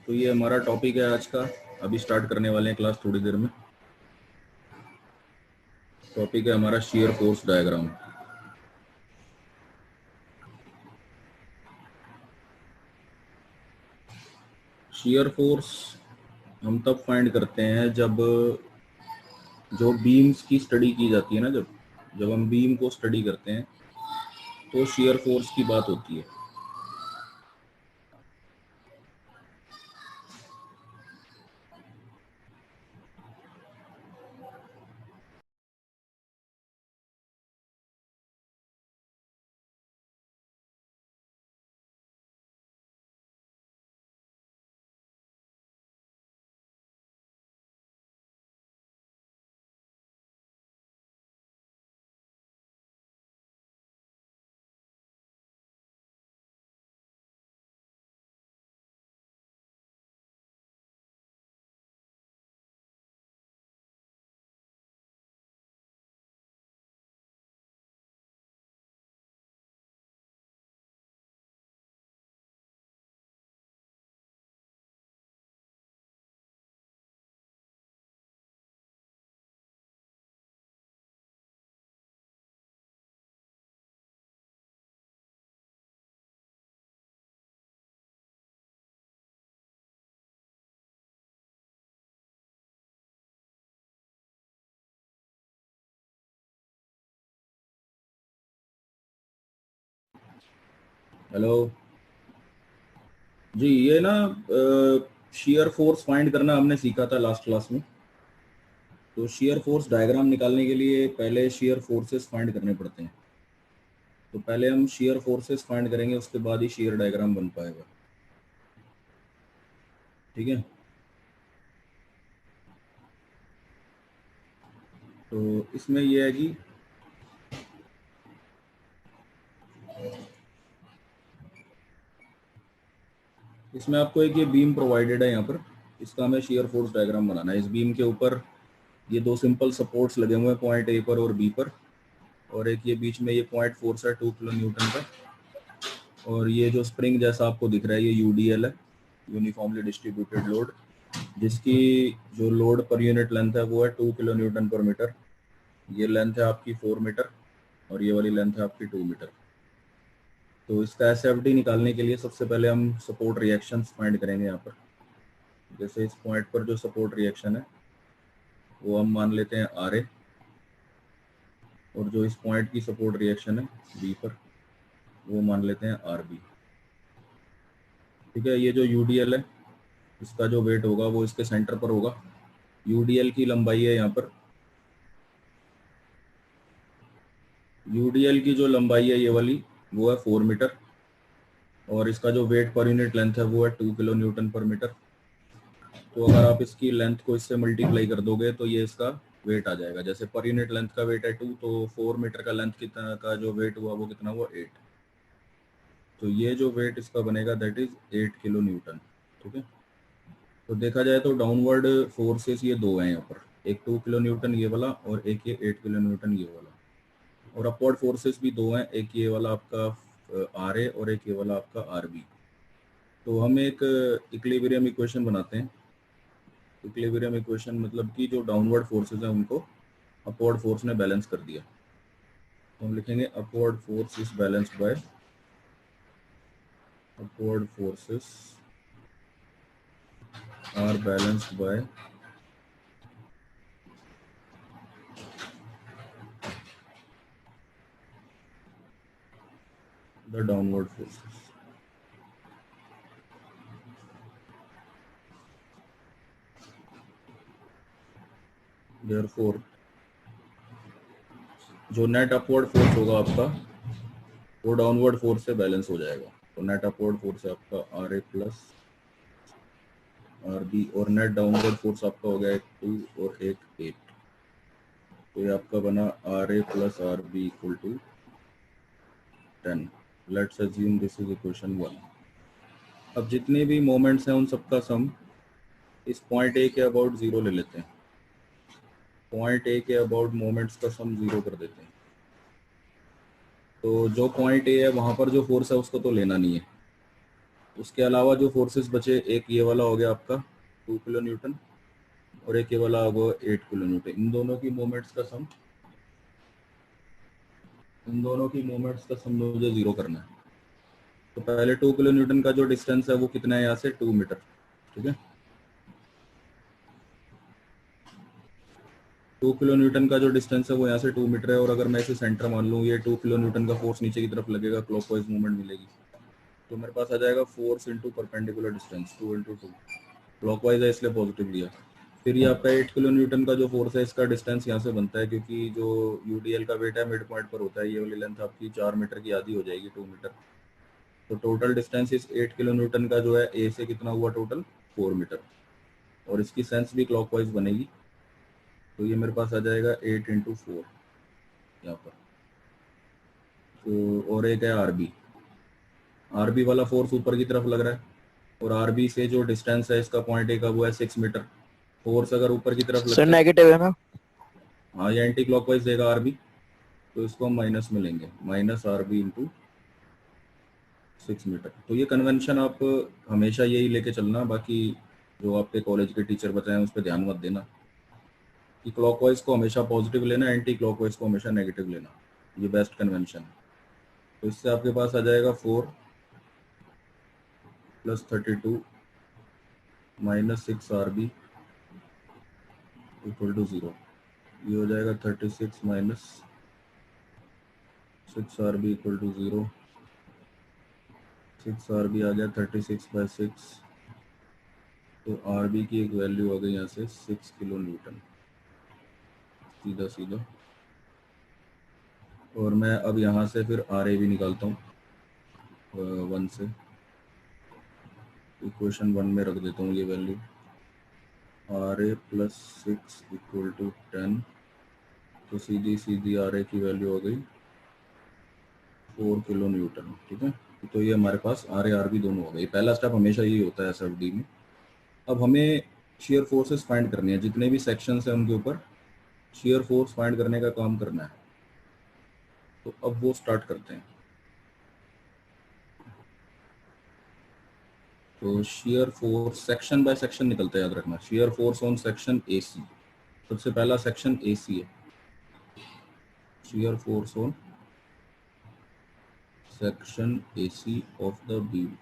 तो ये हमारा टॉपिक है आज का। अभी स्टार्ट करने वाले हैं क्लास थोड़ी देर में। टॉपिक है हमारा shear force diagram. Shear force हम तब फाइंड करते हैं जब जो बीम्स की स्टडी की जाती है ना, जब हम बीम को स्टडी करते हैं तो शियर फोर्स की बात होती है। हेलो जी, ये ना शियर फोर्स फाइंड करना हमने सीखा था लास्ट क्लास में। तो शियर फोर्स डायग्राम निकालने के लिए पहले शियर फोर्सेस फाइंड करने पड़ते हैं। तो पहले हम शियर फोर्सेस फाइंड करेंगे, उसके बाद ही शियर डायग्राम बन पाएगा। ठीक है। तो इसमें यह है कि इसमें आपको एक ये बीम प्रोवाइडेड है यहाँ पर। इसका हमें शियर फोर्स डायग्राम बनाना है। इस बीम के ऊपर ये दो सिंपल सपोर्ट्स लगे हुए हैं, पॉइंट ए पर और बी पर, और एक ये बीच में ये पॉइंट फोर्स है 2 किलो न्यूटन का। और ये जो स्प्रिंग जैसा आपको दिख रहा है ये यूडीएल है, यूनिफॉर्मली डिस्ट्रीब्यूटेड लोड, जिसकी जो लोड पर यूनिट लेंथ है वो है 2 किलो न्यूटन पर मीटर। ये लेंथ है आपकी 4 मीटर और ये वाली लेंथ है आपकी 2 मीटर। तो इसका एसएफडी निकालने के लिए सबसे पहले हम सपोर्ट रिएक्शंस फाइंड करेंगे यहाँ पर। जैसे इस पॉइंट पर जो सपोर्ट रिएक्शन है वो हम मान लेते हैं आर ए, और जो इस पॉइंट की सपोर्ट रिएक्शन है बी पर वो मान लेते हैं आर बी। ठीक है। ये जो यूडीएल है इसका जो वेट होगा वो इसके सेंटर पर होगा। यूडीएल की लंबाई है यहाँ पर, यूडीएल की जो लंबाई है ये वाली वो है 4 मीटर, और इसका जो वेट पर यूनिट लेंथ है वो है 2 किलो न्यूटन पर मीटर। तो अगर आप इसकी लेंथ को इससे मल्टीप्लाई कर दोगे तो ये इसका वेट आ जाएगा। जैसे पर यूनिट लेंथ का वेट है 2, तो 4 मीटर का लेंथ कितना का जो वेट हुआ वो कितना हुआ 8। तो ये जो वेट इसका बनेगा दैट इज 8 किलो न्यूटन। ठीक है। तो देखा जाए तो डाउनवर्ड फोर्सेस ये दो हैं यहाँ पर, एक 2 किलो न्यूटन ये वाला और एक ये 8 किलो न्यूटन ये वाला। और अपवर्ड फोर्सेस भी दो हैं, एक ये वाला आपका आर ए और एक ये वाला आपका आर बी। तो हम एक इक्विलिब्रियम इक्वेशन बनाते हैं। इक्विलिब्रियम इक्वेशन मतलब कि जो डाउनवर्ड फोर्सेस हैं उनको अपवर्ड फोर्स ने बैलेंस कर दिया। तो हम लिखेंगे upward force is balanced by upward forces are balanced by the downward forces. Therefore जो नेट अपवर्ड फोर्स होगा आपका वो डाउनवर्ड फोर्स से बैलेंस हो जाएगा। तो नेट अपवर्ड फोर्स है आपका R A plus R B, और नेट डाउनवर्ड फोर्स आपका हो गया एक 2 और एक 8। तो ये आपका बना R A plus R B equal to 10। Let's assume this is equation 1। अब जितने भी मोमेंट्स हैं उन सबका सम इस पॉइंट ए के अबाउट 0 ले लेते हैं। पॉइंट ए के अबाउट मोमेंट्स का सम 0 कर देते हैं। तो जो पॉइंट ए है वहां पर जो फोर्स है उसको तो लेना नहीं है, उसके अलावा जो फोर्सेस बचे, एक ये वाला हो गया आपका 2 किलो न्यूटन और एक ये वाला होगा 8 किलो न्यूटन। इन दोनों की मोमेंट्स का सम मुझे जीरो करना है। तो पहले 2 किलो न्यूटन का जो डिस्टेंस है वो कितना है यहाँ से, 2 मीटर। ठीक है, 2 किलो न्यूटन का जो डिस्टेंस है वो यहाँ से 2 मीटर है। और अगर मैं इसे सेंटर मान लूँ, ये 2 किलो न्यूटन का फोर्स नीचे की तरफ लगेगा, क्लॉकवाइज मूवमेंट मिलेगी, तो मेरे पास आ जाएगा force into perpendicular distance, 2 into 2। Clockwise है इसलिए पॉजिटिव लिया। फिर ये आपका 8 किलो न्यूटन का जो फोर्स है, इसका डिस्टेंस यहाँ से बनता है, क्योंकि जो यूडीएल का वेट है मिड पॉइंट पर होता है, ये वाली लेंथ आपकी 4 मीटर की आधी हो जाएगी, 2 मीटर। तो टोटल डिस्टेंस इस 8 किलो न्यूटन का जो है ए से कितना हुआ टोटल, 4 मीटर। और इसकी सेंस भी क्लॉकवाइज बनेगी, तो ये मेरे पास आ जाएगा 8 इंटू 4 यहाँ पर। तो और एक है आरबी वाला फोर्स ऊपर की तरफ लग रहा है, और आरबी से जो डिस्टेंस है इसका पॉइंट ए का वो है 6 मीटर। फोर्स अगर ऊपर की तरफ सर लगता है, नेगेटिव है ना? हाँ ये एंटी क्लॉकवाइज देगा आरबी, तो इसको हम माइनस में लेंगे, माइनस आरबी इंटू 6 मीटर। तो ये कन्वेंशन आप हमेशा यही लेके चलना, बाकी जो आपके कॉलेज के टीचर बताएं उस पर ध्यान मत देना कि क्लॉकवाइज को हमेशा पॉजिटिव लेना, एंटी क्लॉकवाइज को हमेशा नेगेटिव लेना, ये बेस्ट कन्वेंशन है। तो इससे आपके पास आ जाएगा 4 plus 32 minus 6 R B equal to 0। ये हो जाएगा 36 minus 6 R B equal to 0। 6 R B आ गया 36/6, तो आरबी की एक वैल्यू आ गई यहाँ से 6 किलो न्यूटन, सीधा सीधा। और मैं अब यहाँ से फिर आर ए भी निकालता हूँ 1 से, इक्वेशन 1 में रख देता हूँ ये value, R A plus 6 equal to 10। तो सीधी सीधी आर ए की वैल्यू हो गई 4 किलो न्यूटन। ठीक है, तो ये हमारे पास आर ए आर बी दोनों हो गए। पहला स्टेप हमेशा यही होता है एसएफडी में। अब हमें शेयर फोर्सेस फाइंड करनी है, जितने भी सेक्शंस हैं उनके ऊपर शेयर फोर्स फाइंड करने का काम करना है। तो अब वो स्टार्ट करते हैं। तो shear force section by section निकलता है, याद रखना। Shear force on section AC, सबसे पहला सेक्शन एसी है। Shear force on section AC of the beam.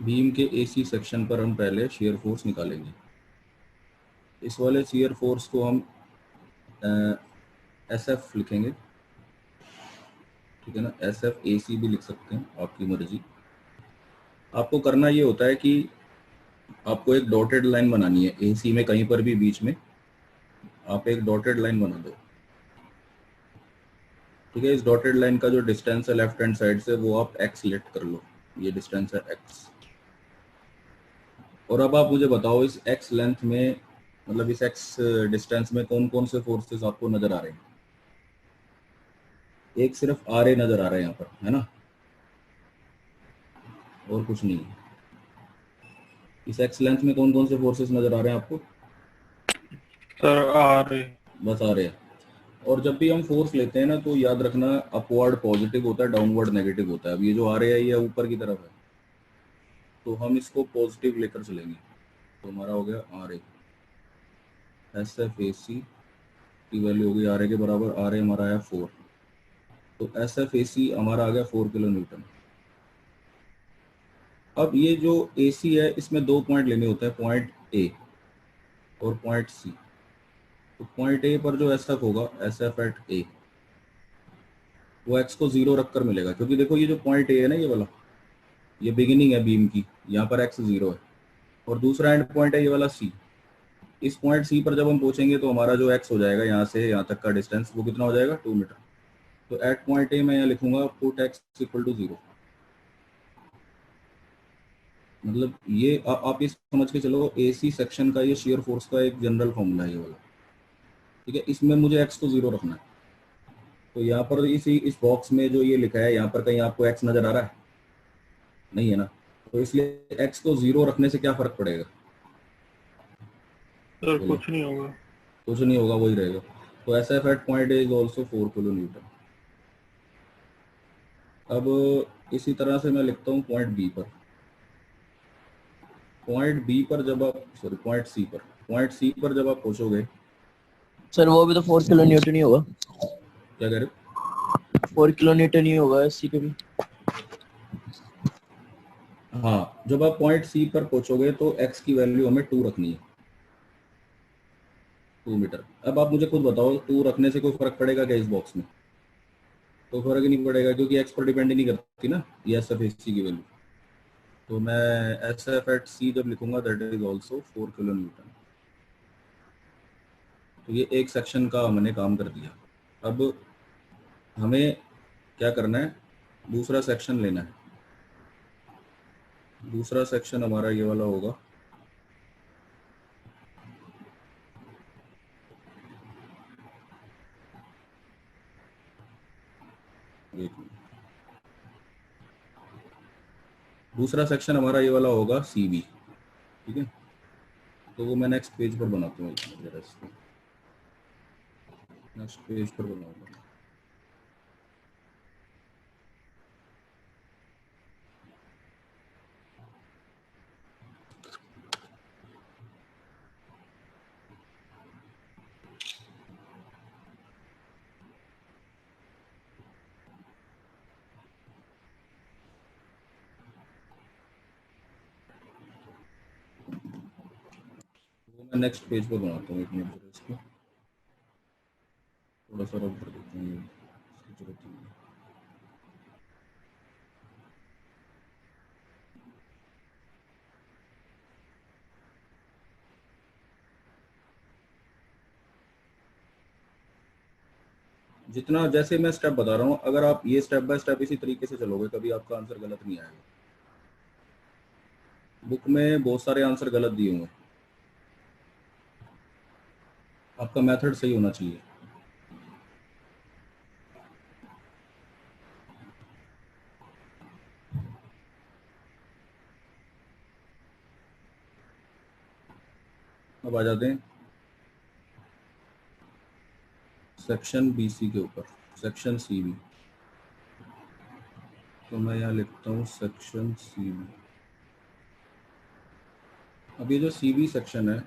Beam के एसी सेक्शन पर हम पहले शेयर फोर्स निकालेंगे। इस वाले शेयर फोर्स को हम एस एफ लिखेंगे। ठीक है ना, एस एफ ए सी भी लिख सकते हैं, आपकी मर्जी। आपको करना ये होता है कि आपको एक डॉटेड लाइन बनानी है ए सी में, कहीं पर भी बीच में आप एक डॉटेड लाइन बना दो। ठीक है, इस डॉटेड लाइन का जो डिस्टेंस है लेफ्ट हैंड साइड से, वो आप एक्स लेट कर लो, ये डिस्टेंस है एक्स। और अब आप मुझे बताओ इस एक्स लेंथ में, मतलब इस एक्स डिस्टेंस में कौन कौन से फोर्सेस आपको नजर आ रहे हैं। एक सिर्फ आर ए नजर आ रहा है यहाँ पर, है ना, और कुछ नहीं है। इस एक्स लेंथ में कौन कौन से फोर्सेस नजर आ रहे हैं आपको? सर आ रहे। बस आ रहे हैं। और जब भी हम फोर्स लेते हैं ना, तो याद रखना अपवर्ड पॉजिटिव होता है, डाउनवर्ड नेगेटिव होता है। अब ये जो आ रहा है ये ऊपर की तरफ है, तो हम इसको पॉजिटिव लेकर चलेंगे। तो हमारा हो गया R A, S F A C की वैल्यू होगी आर ए के बराबर, आर ए हमारा आया 4। तो एस एफ ए सी हमारा आ गया 4 किलो न्यूटन। अब ये जो ए सी है, इसमें दो पॉइंट लेने होते हैं, पॉइंट ए और पॉइंट सी। तो पॉइंट ए पर जो एस एफ होगा, एस एफ एट ए, वो एक्स को 0 रखकर मिलेगा। क्योंकि देखो ये जो पॉइंट ए है ना, ये वाला, ये बिगिनिंग है बीम की, यहाँ पर एक्स 0 है। और दूसरा एंड पॉइंट है ये वाला सी। इस पॉइंट सी पर जब हम पहुंचेंगे तो हमारा जो एक्स हो जाएगा यहाँ से यहाँ तक का डिस्टेंस, वो कितना हो जाएगा, 2 मीटर। तो एट पॉइंट ए मैं यहाँ लिखूंगा पुट एक्स इक्वल टू 0। मतलब ये आप ये समझ के चलो, एसी सेक्शन का ये शेयर फोर्स का एक जनरल फॉर्मूला है ये वाला। ठीक है, इसमें मुझे एक्स को 0 रखना है। तो यहाँ पर इस बॉक्स में जो ये लिखा है, यहाँ पर कहीं आपको एक्स नजर आ रहा है? नहीं है ना। तो इसलिए एक्स को 0 रखने से क्या फर्क पड़ेगा? सर बोलो। कुछ नहीं होगा। कुछ नहीं होगा, वही रहेगा। तो S F at point A is also 4 kilo newton. अब इसी तरह से मैं लिखता हूँ पॉइंट बी पर। पॉइंट बी पर जब आप पॉइंट सी पर जब आप पहुंचोगे। सर वो भी तो 4 किलो न्यूटन ही होगा। क्या कह रहे हो? 4 किलो न्यूटन ही होगा सी पे भी। हाँ, जब आप पॉइंट सी पर पहुंचोगे तो एक्स की वैल्यू हमें 2 रखनी है, 2 मीटर। अब आप मुझे खुद बताओ 2 रखने से कोई फर्क पड़ेगा क्या इस बॉक्स में? तो फर्क ही नहीं पड़ेगा, क्योंकि एक्स पर डिपेंड ही नहीं करती ना ये एस एफ एच सी की वैल्यू। तो मैं एस एफ एट सी जब लिखूंगा that is also 4 kilo Newton. तो ये एक सेक्शन का हमने काम कर दिया। अब हमें क्या करना है, दूसरा सेक्शन लेना है। दूसरा सेक्शन हमारा ये वाला होगा। दूसरा सेक्शन हमारा ये वाला होगा सी बी, ठीक है। तो वो मैं नेक्स्ट पेज पर बनाता हूँ, जरा इसको नेक्स्ट पेज पर बनाऊंगा। वो मैं नेक्स्ट पेज पर बनाता हूँ, एक मिनट जरा इसको थोड़ा सा रब कर देता हूँ, इसकी जरूरत नहीं है। जितना जैसे मैं स्टेप बता रहा हूँ, अगर आप ये स्टेप बाय स्टेप इसी तरीके से चलोगे कभी आपका आंसर गलत नहीं आएगा। बुक में बहुत सारे आंसर गलत दिए हुए हैं, आपका मेथड सही होना चाहिए। अब आ जाते हैं सेक्शन बी सी के ऊपर, सेक्शन सी बी। तो मैं यहाँ लिखता हूँ सेक्शन सी बी। अब ये जो सी बी सेक्शन है,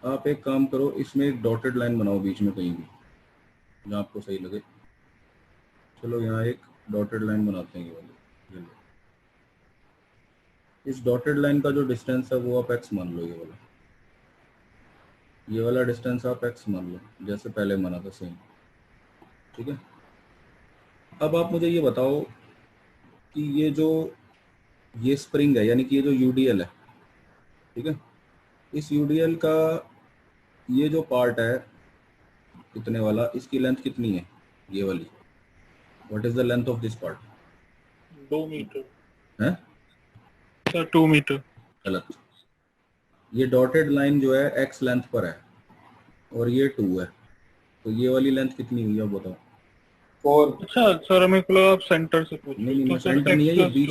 आप एक काम करो, इसमें एक डॉटेड लाइन बनाओ बीच में कहीं भी जहाँ आपको सही लगे। चलो यहाँ एक डॉटेड लाइन बनाते हैं ये वाली। ये लो। इस डॉटेड लाइन का जो डिस्टेंस है वो आप एक्स मान लो, ये वाला डिस्टेंस आप एक्स मान लो, जैसे पहले माना था सेम, ठीक है। अब आप मुझे ये बताओ कि ये स्प्रिंग है, यानी कि ये जो यूडीएल है, ठीक है, इस यूडीएल का ये जो पार्ट है इतने वाला, इसकी लेंथ कितनी है ये वाली? What is the length of this part? 2 metre है सर, 2 मीटर। गलत। ये डॉटेड लाइन जो है एक्स लेंथ पर है और ये 2 है, तो ये वाली लेंथ कितनी हुई अब बताओ? 4। अच्छा सर, हमें को लगा आप सेंटर से पूछ रहे नहीं, हो। तो मैं सर सेंटर नहीं है, ये बीच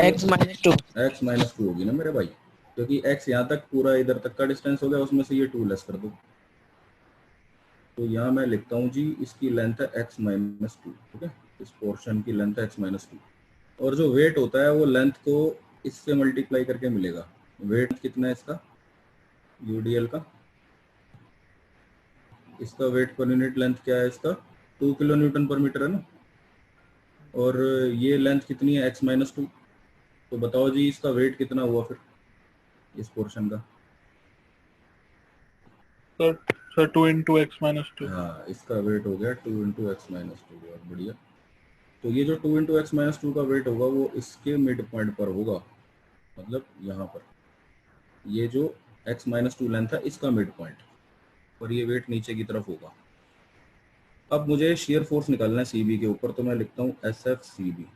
x माइनस 2। एक्स माइनस 2 होगी ना मेरे भाई, क्योंकि एक्स यहाँ तक पूरा इधर तक का डिस्टेंस हो गया, उसमें से ये 2 लेस कर दो। तो यहाँ मैं लिखता हूँ जी, इसकी लेंथ है एक्स माइनस 2, ठीक है। इस पोर्शन की लेंथ है एक्स माइनस 2, और जो वेट होता है वो लेंथ को इससे मल्टीप्लाई करके मिलेगा। वेट कितना है इसका, यूडीएल का? इसका वेट पर यूनिट लेंथ क्या है इसका? 2 किलो न्यूटन पर मीटर है ना। और ये लेंथ कितनी है, एक्स माइनस 2। तो बताओ जी इसका वेट कितना हुआ फिर इस पोर्शन का? Sir 2 into X minus 2। हाँ, इसका वेट हो गया 2 इंटू एक्स माइनस 2। बहुत बढ़िया। तो ये जो 2 इंटू एक्स माइनस 2 का वेट होगा वो इसके मिड पॉइंट पर होगा, मतलब यहाँ पर। ये जो एक्स माइनस 2 लेंथ है इसका मिड पॉइंट, और ये वेट नीचे की तरफ होगा। अब मुझे शेयर फोर्स निकालना है सी बी के ऊपर, तो मैं लिखता हूँ एस एफ सी बी।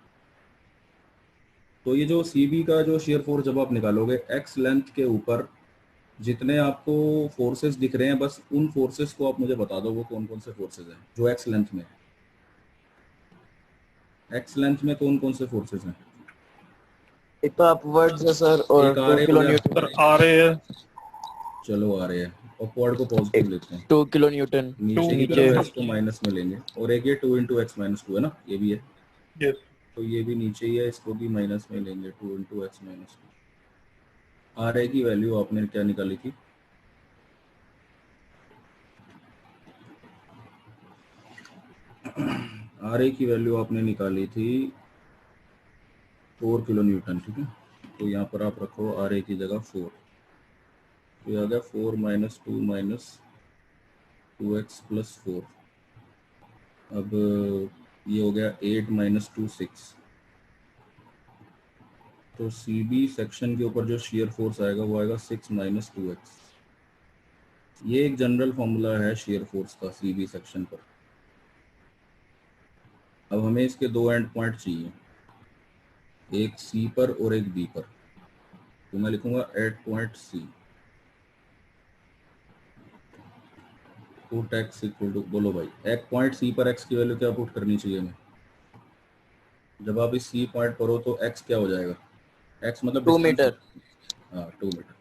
तो ये जो सी बी का जो शेयर फोर्स जब आप निकालोगे, एक्स लेंथ के ऊपर जितने आपको फोर्सेस दिख रहे हैं, बस उन फोर्सेस को आप मुझे बता दो वो कौन कौन से फोर्सेस हैं जो एक्स लेंथ में है। एक्स लेंथ में कौन कौन से फोर्सेस हैं? एक तो अपवर्ड्स है सर, और एक आ 2 रहे हो किलो गया, न्यूटन। सर आ रहे हैं। चलो आ रहे हैं। और क्वाड को पॉजिटिव लेते हैं, 2 किलो न्यूटन नीचे की नीचे तरफ इसको माइनस में लेंगे, और एक ये 2 इंटू एक्स माइनस टू है ना, ये भी है, यस तो ये भी नीचे ही है, इसको भी माइनस में लेंगे, 2 into X minus two. R A की वैल्यू आपने क्या निकाली थी, आर ए की वैल्यू आपने निकाली थी 4 किलो न्यूटन, ठीक है। तो यहाँ पर आप रखो आर ए की जगह 4, तो ये आ गया 4 माइनस 2 माइनस 2x प्लस 4। अब ये हो गया 8 माइनस 2 6। तो सी बी सेक्शन के ऊपर जो शेयर फोर्स आएगा वो आएगा 6 माइनस 2x। ये एक जनरल फॉर्मूला है शेयर फोर्स का सी बी सेक्शन पर। अब हमें इसके दो एंड पॉइंट चाहिए, एक सी पर और एक बी पर, तो मैं लिखूंगा at point C, put X equal to, बोलो भाई एक पॉइंट सी पर एक्स की वैल्यू क्या पुट करनी चाहिए हमें, जब आप इस सी पॉइंट पर हो तो एक्स क्या हो जाएगा, एक्स मतलब 2 डिस्टेंस, मीटर। हाँ 2 metre,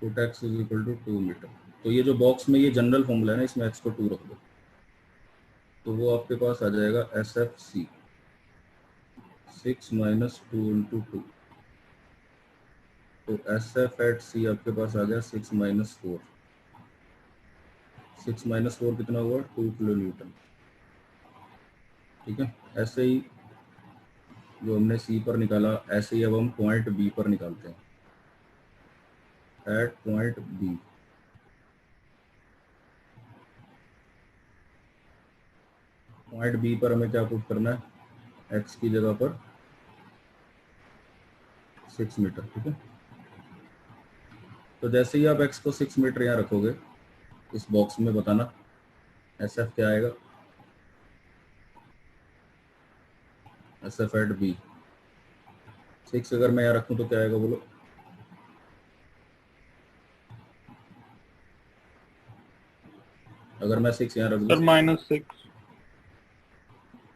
put X is equal to 2 metre. तो ये जो बॉक्स में ये जनरल फॉर्मूला है ना, इसमें एक्स को 2 रख दो, तो वो आपके पास आ जाएगा S F C 6 minus 2 into 2। तो एस एफ एट सी आपके पास आ गया 6 माइनस 4। 6 माइनस 4 कितना हुआ, 2 किलो न्यूटन, ठीक है। ऐसे ही जो हमने सी पर निकाला, ऐसे ही अब हम पॉइंट बी पर निकालते हैं, at point B. Point B पर हमें क्या पुट करना है, एक्स की जगह पर 6 मीटर, ठीक है। तो जैसे ही आप एक्स को 6 मीटर यहाँ रखोगे, इस बॉक्स में बताना एस एफ क्या आएगा, एस एफ एट बी 6 अगर मैं यहाँ रखूँ तो क्या आएगा बोलो, अगर मैं 6 यहाँ रख दूँ, सर -6।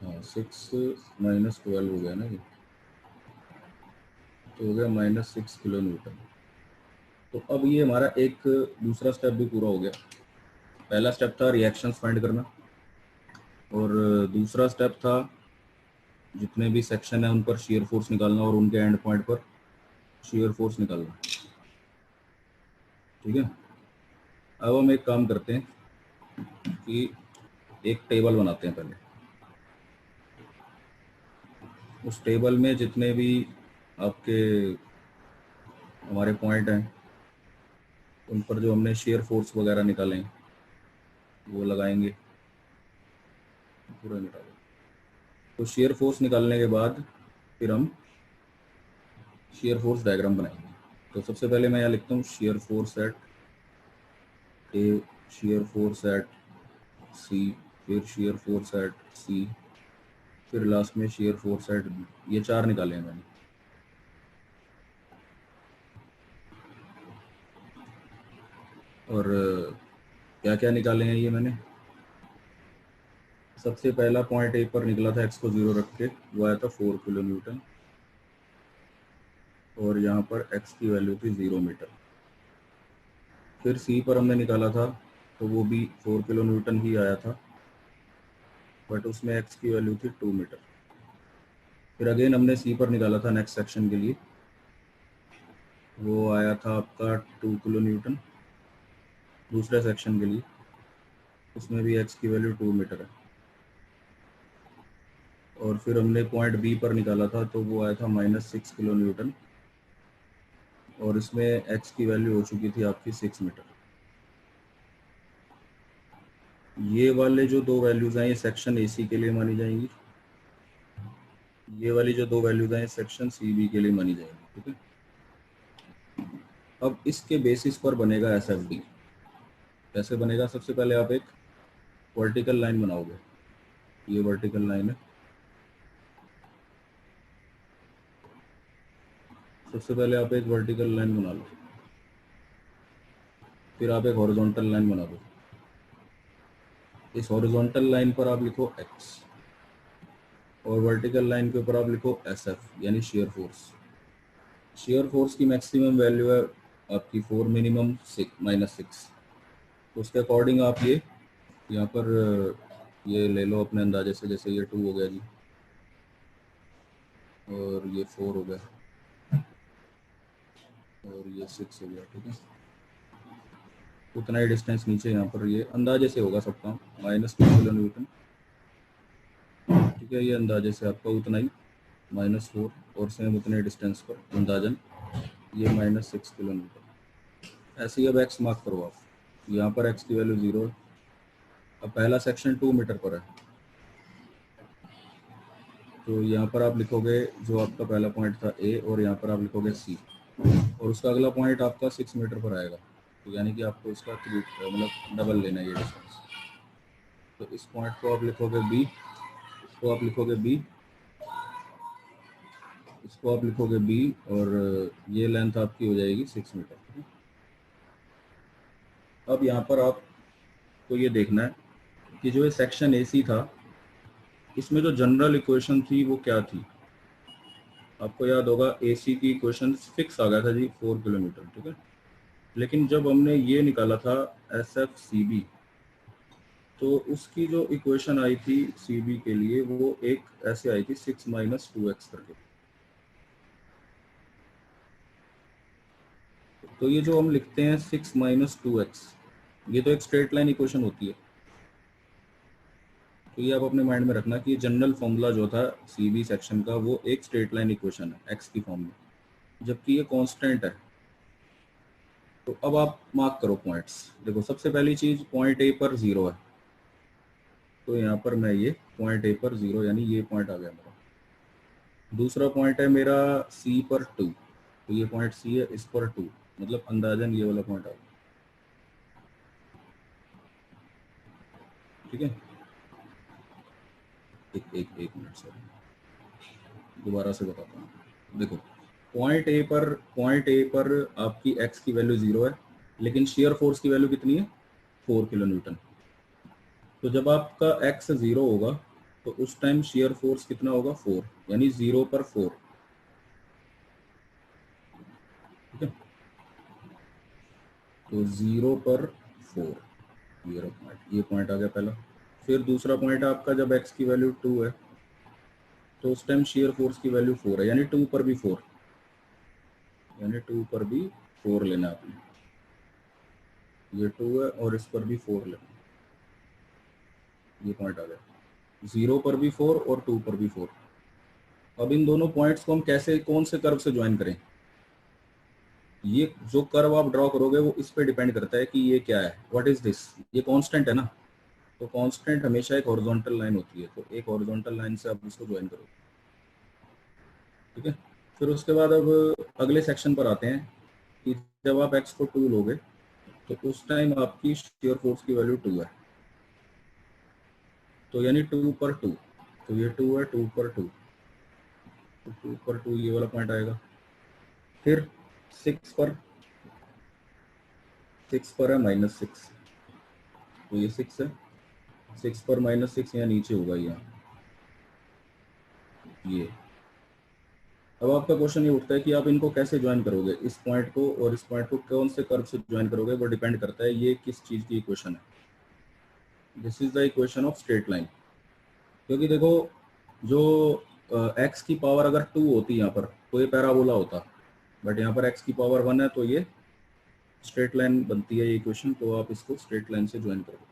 हाँ 6 माइनस 12 हो गया ना ये, तो हो गया -6 किलो न्यूटन। तो अब ये हमारा एक दूसरा स्टेप भी पूरा हो गया। पहला स्टेप था रिएक्शंस फाइंड करना, और दूसरा स्टेप था जितने भी सेक्शन है उन पर शेयर फोर्स निकालना और उनके एंड पॉइंट पर शेयर फोर्स निकालना, ठीक है। अब हम एक काम करते हैं कि एक टेबल बनाते हैं पहले, उस टेबल में जितने भी आपके हमारे पॉइंट हैं उन पर जो हमने शेयर फोर्स वगैरह निकाले हैं वो लगाएंगे, पूरा निकालेंगे। तो शेयर फोर्स निकालने के बाद फिर हम शेयर फोर्स डायग्राम बनाएंगे। तो सबसे पहले मैं यहाँ लिखता हूँ shear force at A, shear force at C, फिर शेयर फोर्स एट सी, फिर लास्ट में शेयर फोर्स एट बी। ये 4 निकाले हैं मैंने। और क्या क्या निकाले हैं ये मैंने, सबसे पहला पॉइंट ए पर निकला था, एक्स को 0 रख के, वो आया था 4 किलो न्यूटन, और यहाँ पर एक्स की वैल्यू थी 0 मीटर। फिर सी पर हमने निकाला था तो वो भी 4 किलो न्यूटन ही आया था, बट उसमें एक्स की वैल्यू थी 2 मीटर। फिर अगेन हमने सी पर निकाला था नेक्स्ट सेक्शन के लिए, वो आया था आपका 2 किलो न्यूटन दूसरे सेक्शन के लिए, उसमें भी एक्स की वैल्यू 2 मीटर है। और फिर हमने पॉइंट बी पर निकाला था तो वो आया था -6 किलो न्यूटन, और इसमें एक्स की वैल्यू हो चुकी थी आपकी 6 मीटर। ये वाले जो दो वैल्यूज हैं ये सेक्शन एसी के लिए मानी जाएंगी, ये वाली जो दो वैल्यूज हैं सेक्शन सी बी के लिए मानी जाएंगी, ठीक है। अब इसके बेसिस पर बनेगा एस एफ डी। कैसे बनेगा, सबसे पहले आप एक वर्टिकल लाइन बनाओगे, ये वर्टिकल लाइन है। सबसे पहले आप एक वर्टिकल लाइन बना लो, फिर आप एक हॉरिजॉन्टल लाइन बना दो। इस हॉरिजॉन्टल लाइन पर आप लिखो एक्स, और वर्टिकल लाइन के ऊपर आप लिखो एस एफ, यानी शेयर फोर्स। शेयर फोर्स की मैक्सिमम वैल्यू है आपकी 4 मिनिमम -6, तो उसके अकॉर्डिंग आप ये यहाँ पर ये ले लो अपने अंदाजे से, जैसे ये 2 हो गया जी और ये 4 हो गया और ये 6 हो गया, ठीक है। उतना ही डिस्टेंस नीचे यहाँ पर ये अंदाजे से होगा सबका -2 किलो न्यूटन, ठीक है। ये अंदाजे से आपका उतना ही -4 और सेम उतने डिस्टेंस पर अंदाजन ये -6 किलो न्यूटन। ऐसे ही अब एक्स मार्क करो आप, यहाँ पर एक्स की वैल्यू 0 है। अब पहला सेक्शन 2 मीटर पर है, तो यहाँ पर आप लिखोगे जो आपका पहला पॉइंट था ए, और यहाँ पर आप लिखोगे सी, और उसका अगला पॉइंट आपका 6 मीटर पर आएगा। तो यानी कि आपको इसका मतलब डबल लेना है ये डिस्टेंस। तो इस पॉइंट को आप लिखोगे बी, इसको आप लिखोगे बी, इसको आप लिखोगे बी, और ये लेंथ आपकी हो जाएगी 6 मीटर। अब यहाँ पर आपको ये देखना है कि जो ये सेक्शन ए सी था, इसमें जो जनरल इक्वेशन थी वो क्या थी। आपको याद होगा ए सी की इक्वेशन फिक्स आ गया था जी 4 किलोमीटर, ठीक है। लेकिन जब हमने ये निकाला था एस एफ सी बी, तो उसकी जो इक्वेशन आई थी सी बी के लिए वो एक ऐसे आई थी 6 - 2x करके। तो ये जो हम लिखते हैं 6 - 2x, ये तो एक स्ट्रेट लाइन इक्वेशन होती है। तो ये आप अपने माइंड में रखना कि ये जनरल फॉर्मूला जो था सी बी सेक्शन का वो एक स्ट्रेट लाइन इक्वेशन है एक्स की फॉर्म में, जबकि ये कांस्टेंट है। तो अब आप मार्क करो पॉइंट्स। देखो सबसे पहली चीज पॉइंट ए पर 0 है, तो यहाँ पर मैं ये पॉइंट ए पर 0 यानी ये पॉइंट आ गया मेरा। दूसरा पॉइंट है मेरा सी पर 2, तो ये पॉइंट सी है, इस पर 2, मतलब अंदाजन ये वाला पॉइंट आ गया, ठीक है। एक मिनट सर, दोबारा से बताता हूँ। देखो पॉइंट ए पर आपकी एक्स की वैल्यू 0 है, लेकिन शेयर फोर्स की वैल्यू कितनी है 4 किलो न्यूटन। तो जब आपका एक्स 0 होगा तो उस टाइम शेयर फोर्स कितना होगा 4, यानी 0 पर 4, ठीक है। तो 0 पर 4 ये पॉइंट आ गया पहला। फिर दूसरा पॉइंट आपका जब एक्स की वैल्यू 2 है तो उस टाइम शेयर फोर्स की वैल्यू 4 है, यानी 2 पर भी 4, यानी 2 पर भी 4 लेना आपने। ये 2 है और इस पर भी 4 लेना, ये पॉइंट आ गया। 0 पर भी 4 और 2 पर भी 4। अब इन दोनों पॉइंट्स को हम कैसे, कौन से कर्व से ज्वाइन करें। ये जो कर्व आप ड्रॉ करोगे वो इस पे डिपेंड करता है कि ये क्या है, व्हाट इज दिस, ये कांस्टेंट है ना। तो कांस्टेंट हमेशा एक हॉरिजॉन्टल लाइन होती है, तो एक हॉरिजॉन्टल लाइन से आप इसको ज्वाइन करोगे, ठीक है। फिर उसके बाद अब अगले सेक्शन पर आते हैं कि जब आप x को 2 लोगे तो उस टाइम आपकी शियर फोर्स की वैल्यू 2 है, तो यानी 2 पर 2, तो ये 2 है, 2 पर 2, तो 2 पर 2 ये वाला पॉइंट आएगा। फिर 6 पर है -6, तो ये 6 है, 6 पर -6 यहाँ नीचे होगा यहाँ ये। अब आपका क्वेश्चन ये उठता है कि आप इनको कैसे ज्वाइन करोगे, इस पॉइंट को और इस पॉइंट को कौन से कर्व से ज्वाइन करोगे, वो डिपेंड करता है ये किस चीज़ की इक्वेशन है। This is the equation of straight line. क्योंकि देखो जो x की पावर अगर 2 होती यहाँ पर तो ये पैराबोला होता, बट यहाँ पर x की पावर 1 है तो ये स्ट्रेट लाइन बनती है ये इक्वेशन, तो आप इसको स्ट्रेट लाइन से ज्वाइन करोगे,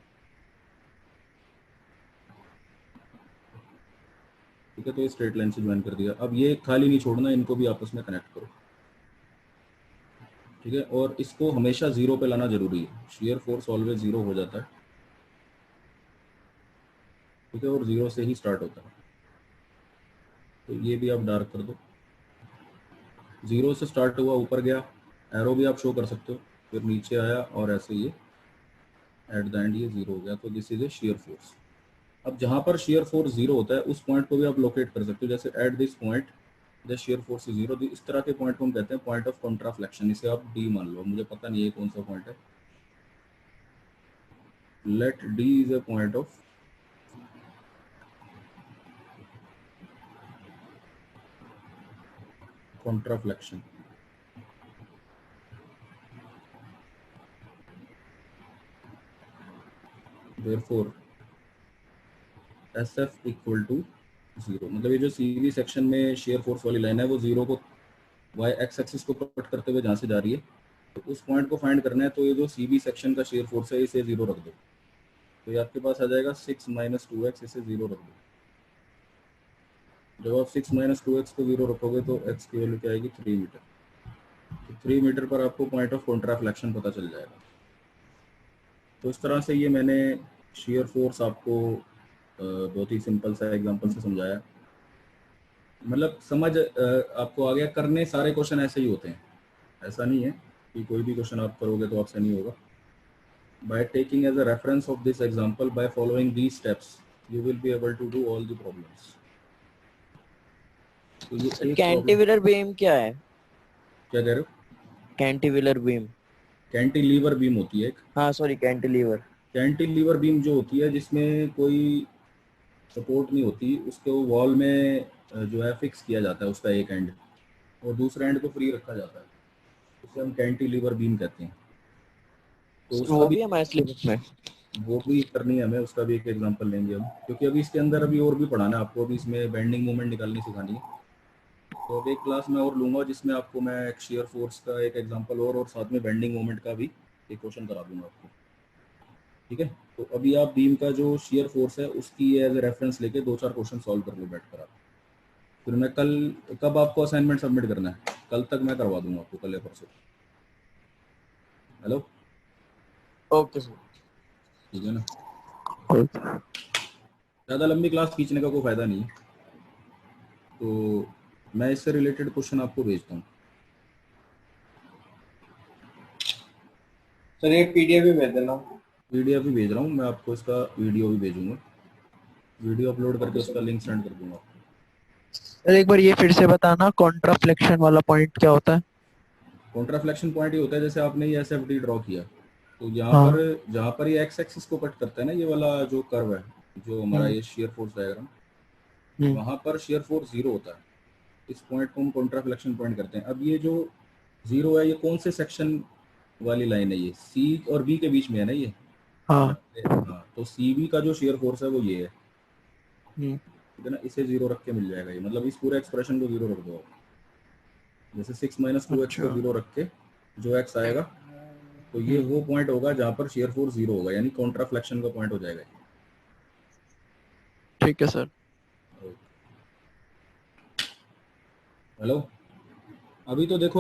ठीक है। तो ये स्ट्रेट लाइन से ज्वाइन कर दिया। अब ये खाली नहीं छोड़ना, इनको भी आपस में कनेक्ट करो, ठीक है। और इसको हमेशा 0 पे लाना जरूरी है, शेयर फोर्स ऑलवेज 0 हो जाता है, ठीक है, और 0 से ही स्टार्ट होता है। तो ये भी आप डार्क कर दो, 0 से स्टार्ट हुआ, ऊपर गया, एरो भी आप शो कर सकते हो, फिर नीचे आया और ऐसे ये एट द एंड ये 0 हो गया। तो this is a shear force. अब जहाँ पर शेयर फोर्स 0 होता है उस पॉइंट को भी आप लोकेट कर सकते हो, जैसे at this point the shear force is 0। इस तरह के पॉइंट को हम कहते हैं पॉइंट ऑफ कॉन्ट्राफ्लेक्शन, इसे आप डी मान लो, मुझे पता नहीं है कौन सा पॉइंट है। Let D is a point of contraflexure. Therefore SF equal to 0, मतलब ये जो सीवी सेक्शन में शेयर फोर्स वाली लाइन है वो 0 को वाई एक्स एक्सिस को कट करते हुए जहाँ से जा रही है, तो उस पॉइंट को फाइंड करना है। तो ये जो सीवी सेक्शन का शेयर फोर्स है इसे 0 रख दो, तो ये आपके पास आ जाएगा 6 - 2x, इसे 0 रख दो। जब आप 6 - 2x को 0 रखोगे तो x की वैल्यू क्या आएगी, 3 मीटर। तो 3 मीटर पर आपको पॉइंट ऑफ कॉन्ट्राफ्लेक्शन पता चल जाएगा। तो इस तरह से ये मैंने शेयर फोर्स आपको बहुत ही सिंपल सा एग्जांपल से समझाया। मतलब समझ आपको आ गया। करने सारे क्वेश्चन ऐसे ही होते हैं, ऐसा नहीं है कि कोई भी क्वेश्चन आप करोगे तो आपसे नहीं होगा। By taking as a reference of this example, by following these steps, you will be able to do all the problems. तो ये सर एक प्रॉब्लम। कैंटिलीवर बीम क्या है? क्या कह रहे हो? Cantilever beam. कैंटिलीवर बीम होती है एक। हाँ सॉरी, कैंटिलीवर। कैंटिलीवर बीम जो होती है जिसमें कोई सपोर्ट नहीं होती, उसको वॉल में जो है फिक्स किया जाता है उसका एक एंड, और दूसरे एंड को फ्री रखा जाता है, उसे हम कैंटिलीवर बीम कहते हैं। तो सर उसका वो भी भी हमारे सिलेबस में? वो भी करनी है हमें, उसका भी एक एग्जांपल लेंगे हम, क्योंकि अभी इसके अंदर अभी और भी पढ़ाना है आपको। अभी इसमें बेंडिंग मोमेंट निकालनी सिखानी है, तो अब एक क्लास में और लूंगा जिसमें आपको मैं एक शेयर फोर्स का एक एग्जांपल और साथ में बेंडिंग मोमेंट का भी एक क्वेश्चन करा दूंगा आपको। ठीक है, तो अभी आप बीम का जो शेयर फोर्स है उसकी एज ए रेफरेंस लेके 2-4 क्वेश्चन सॉल्व कर लो बैठ कर आप। फिर मैं कल, कब आपको असाइनमेंट सबमिट करना है? कल तक मैं करवा दूंगा आपको, कल या परसों। Hello, okay sir. ठीक है ना? ज़्यादा लंबी क्लास खींचने का कोई फ़ायदा नहीं है, तो मैं इससे रिलेटेड क्वेश्चन आपको भेजता हूँ। सर एक पीडीएफ भी भेज देना। पीडीएफ भी भेज रहा हूँ मैं आपको, इसका वीडियो भी भेजूंगा, वीडियो अपलोड करके उसका लिंक सेंड कर दूंगा। सर एक बार ये फिर से बताना, कॉन्ट्राफ्लेक्शन वाला पॉइंट क्या होता है? कॉन्ट्राफ्लेक्शन पॉइंट ये होता है, जैसे आपने ये एसएफडी ड्रॉ किया, तो यहाँ हाँ। पर जहाँ पर ये एक्स एक्सिस को कट करता है ना, ये वाला जो कर्व है, जो हमारा ये शेयर फोर्स डायग्राम, वहाँ पर शेयर फोर्स 0 होता है। इस पॉइंट को हम कॉन्ट्राफ्लेक्शन पॉइंट करते हैं। अब ये जो 0 है, ये कौन से सेक्शन वाली लाइन है? ये सी और बी के बीच में है ना ये। हाँ। हाँ, तो सी बी का जो शेयर फोर्स है वो ये है, हम्म। ठीक है ना? इसे 0 रख के मिल जाएगा ये, मतलब इस पूरे एक्सप्रेशन को 0 रख दो आप। जैसे 6 - 2x को 0 रख के जो x आएगा, तो ये वो पॉइंट होगा जहाँ पर शेयर फोर्स 0 होगा, यानी कॉन्ट्राफ्लेक्शन का पॉइंट हो जाएगा। ठीक है सर। हेलो, अभी तो देखो